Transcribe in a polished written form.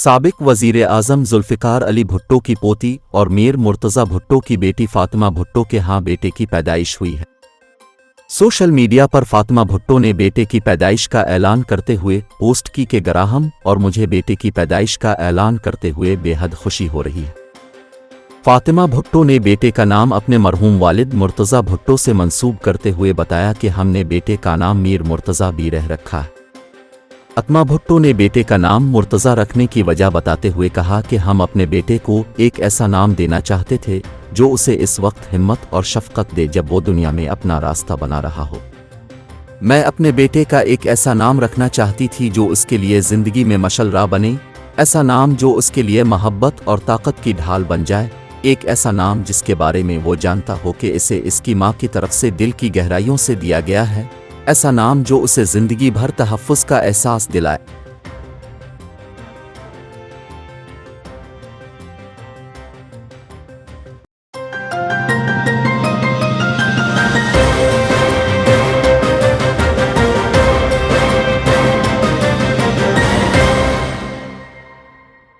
साबिक वज़ीर-ए-आज़म ज़ुल्फ़िकार अली भुट्टो की पोती और मीर मुर्तज़ा भुट्टो की बेटी फ़ातिमा भुट्टो के यहाँ बेटे की पैदाइश हुई है। सोशल मीडिया पर फ़ातिमा भुट्टो ने बेटे की पैदाइश का ऐलान करते हुए पोस्ट की कि गराहम और मुझे बेटे की पैदाइश का ऐलान करते हुए बेहद खुशी हो रही है। फ़ातिमा भुट्टो ने बेटे का नाम अपने मरहूम वालिद मुर्तज़ा भुट्टो से मंसूब करते हुए बताया कि हमने बेटे का नाम मीर मुर्तज़ा बीरह रखा है। फ़ातिमा भुट्टो ने बेटे का नाम मुर्तज़ा रखने की वजह बताते हुए कहा कि हम अपने बेटे को एक ऐसा नाम देना चाहते थे जो उसे इस वक्त हिम्मत और शफ़क़त दे जब वो दुनिया में अपना रास्ता बना रहा हो। मैं अपने बेटे का एक ऐसा नाम रखना चाहती थी जो उसके लिए ज़िंदगी में मशाल राह बने, ऐसा नाम जो उसके लिए मोहब्बत और ताकत की ढाल बन जाए, एक ऐसा नाम जिसके बारे में वो जानता हो कि इसे इसकी माँ की तरफ से दिल की गहराइयों से दिया गया है, ऐसा नाम जो उसे ज़िंदगी भर तहफ़्फ़ुज़ का एहसास दिलाए।